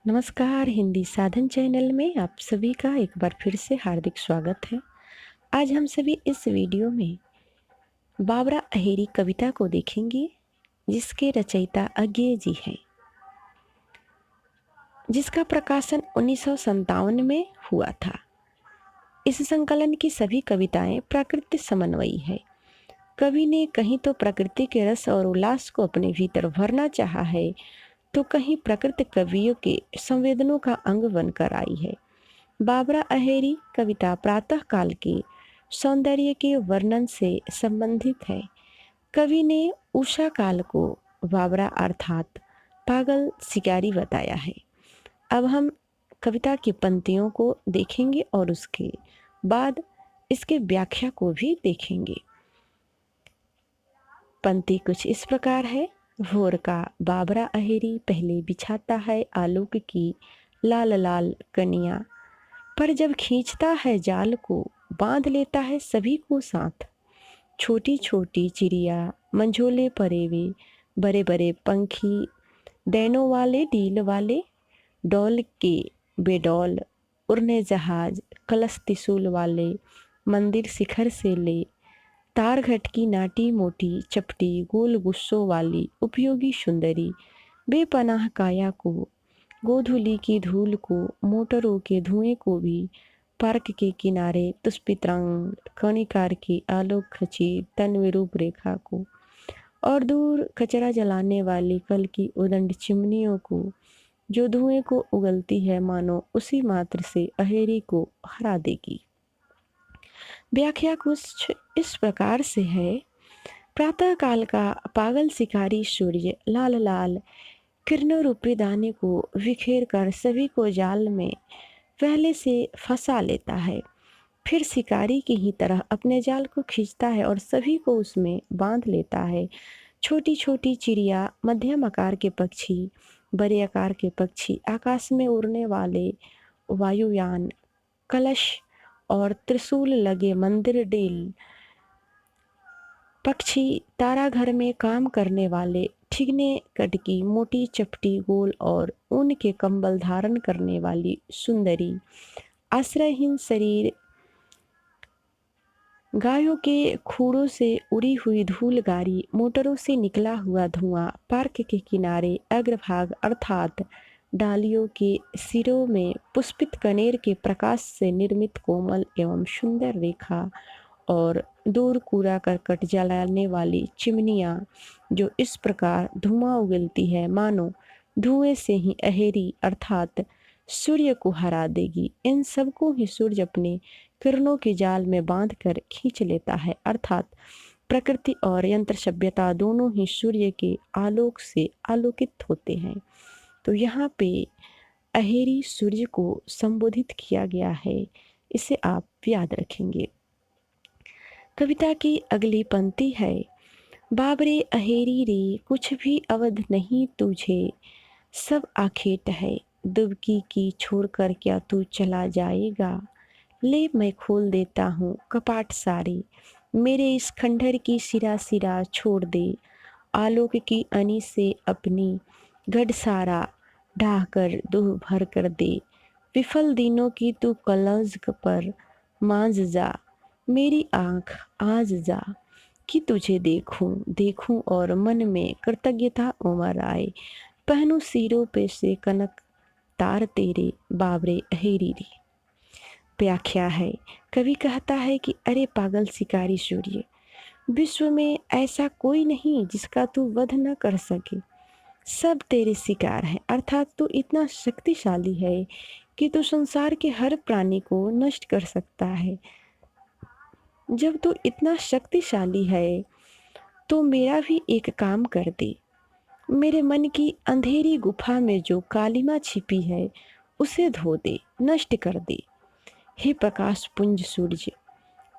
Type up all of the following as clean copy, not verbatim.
नमस्कार। हिंदी साधन चैनल में आप सभी का एक बार फिर से हार्दिक स्वागत है। आज हम सभी इस वीडियो में बाबरा अहेरी कविता को देखेंगे, जिसके रचयिता अज्ञेय जी हैं, जिसका प्रकाशन 1957 में हुआ था। इस संकलन की सभी कविताएं प्रकृति समन्वयी है। कवि ने कहीं तो प्रकृति के रस और उल्लास को अपने भीतर भरना चाहा है, तो कहीं प्रकृति कवियों के संवेदनों का अंग बनकर आई है। बाबरा अहेरी कविता प्रातः काल के सौंदर्य के वर्णन से संबंधित है। कवि ने उषा काल को बाबरा अर्थात पागल शिकारी बताया है। अब हम कविता की पंक्तियों को देखेंगे और उसके बाद इसके व्याख्या को भी देखेंगे। पंक्ति कुछ इस प्रकार है। भोर का बाबरा अहेरी पहले बिछाता है आलोक की लाल लाल कनिया, पर जब खींचता है जाल को बांध लेता है सभी को साथ। छोटी छोटी चिड़िया मंझोले परेवे, बड़े बड़े पंखी डैनों वाले डील वाले, डौल के बेडौल उड़ने जहाज कलश त्रिशूल वाले, मंदिर शिखर से ले तार घट की नाटी मोटी चपटी गोल गुस्सों वाली, उपयोगी सुंदरी बेपनाह काया को, गोधूली की धूल को, मोटरों के धुएं को भी, पार्क के किनारे तुष्पित्रांग कणिकार की आलोक खची तन विरूप रेखा को, और दूर कचरा जलाने वाली कल की उदंड चिमनियों को, जो धुएं को उगलती है मानो उसी मात्र से अहेरी को हरा देगी। व्याख्या कुछ इस प्रकार से है। प्रातः काल का पागल शिकारी सूर्य लाल लाल किरणों रूपी दाने को बिखेर कर सभी को जाल में पहले से फंसा लेता है, फिर शिकारी की ही तरह अपने जाल को खींचता है और सभी को उसमें बांध लेता है। छोटी छोटी चिड़िया, मध्यम आकार के पक्षी, बड़े आकार के पक्षी, आकाश में उड़ने वाले वायुयान, कलश और त्रिशूल लगे मंदिर डेल पक्षी, तारा घर में काम करने वाले, ठिगने कटकी मोटी चपटी गोल और ऊन के कंबल धारण करने वाली सुंदरी, आश्रयहीन शरीर, गायों के खूड़ों से उड़ी हुई धूल गारी, मोटरों से निकला हुआ धुआं, पार्क के किनारे अग्रभाग अर्थात डालियों के सिरों में पुष्पित कनेर के प्रकाश से निर्मित कोमल एवं सुंदर रेखा, और दूर कूड़ा करकट जलाने वाली चिमनियाँ, जो इस प्रकार धुआं उगलती है मानो धुएं से ही अहेरी अर्थात सूर्य को हरा देगी। इन सबको ही सूर्य अपने किरणों के जाल में बांधकर खींच लेता है, अर्थात प्रकृति और यंत्र सभ्यता दोनों ही सूर्य के आलोक से आलोकित होते हैं। तो यहाँ पे अहेरी सूर्य को संबोधित किया गया है, इसे आप याद रखेंगे। कविता की अगली पंक्ति है। बाबरे अहेरी रे कुछ भी अवध नहीं तुझे, सब आखेट है दुबकी की छोड़कर क्या तू चला जाएगा। ले मैं खोल देता हूँ कपाट सारे, मेरे इस खंडहर की सिरा सिरा छोड़ दे। आलोक की अनी से अपनी गढ़ सारा ढाह कर दूह भर कर दे। विफल दिनों की तू कलज पर मांझ जा, मेरी आँख आज जा कि तुझे देखूं देखूं और मन में कृतज्ञता उमड़ आए। पहनूं सिरों पे से कनक तार तेरे बाबरे अहेरी रे। व्याख्या है। कवि कहता है कि अरे पागल शिकारी सूर्य, विश्व में ऐसा कोई नहीं जिसका तू वध न कर सके। सब तेरे शिकार हैं, अर्थात तू इतना शक्तिशाली है कि तू संसार के हर प्राणी को नष्ट कर सकता है। जब तू इतना शक्तिशाली है तो मेरा भी एक काम कर दे। मेरे मन की अंधेरी गुफा में जो कालिमा छिपी है उसे धो दे, नष्ट कर दे। हे प्रकाश पुंज सूर्य,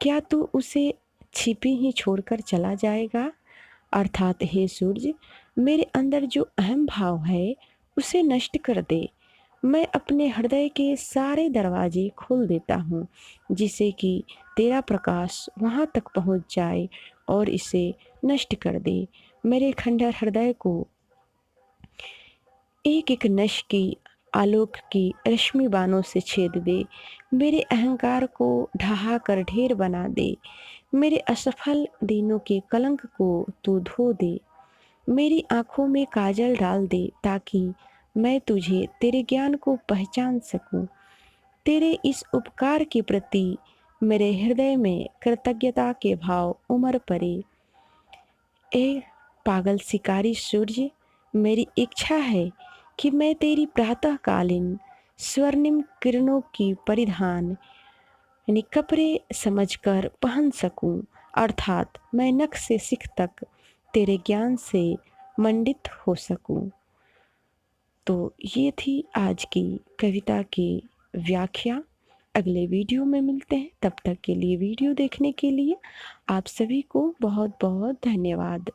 क्या तू उसे छिपी ही छोड़कर चला जाएगा। अर्थात हे सूर्य, मेरे अंदर जो अहम भाव है उसे नष्ट कर दे। मैं अपने हृदय के सारे दरवाजे खोल देता हूँ, जिससे कि तेरा प्रकाश वहाँ तक पहुँच जाए और इसे नष्ट कर दे। मेरे खंडहर हृदय को एक एक नश की आलोक की रश्मि बाणों से छेद दे, मेरे अहंकार को ढहा कर ढेर बना दे, मेरे असफल दिनों के कलंक को तू धो दे, मेरी आँखों में काजल डाल दे ताकि मैं तुझे तेरे ज्ञान को पहचान सकूं। तेरे इस उपकार के प्रति मेरे हृदय में कृतज्ञता के भाव उमड़ पड़े। ए पागल शिकारी सूर्य, मेरी इच्छा है कि मैं तेरी प्रातःकालीन स्वर्णिम किरणों की परिधान यानी कपड़े समझकर पहन सकूं, अर्थात मैं नख से सिख तक तेरे ज्ञान से मंडित हो सकूं। तो ये थी आज की कविता की व्याख्या। अगले वीडियो में मिलते हैं, तब तक के लिए वीडियो देखने के लिए आप सभी को बहुत बहुत धन्यवाद।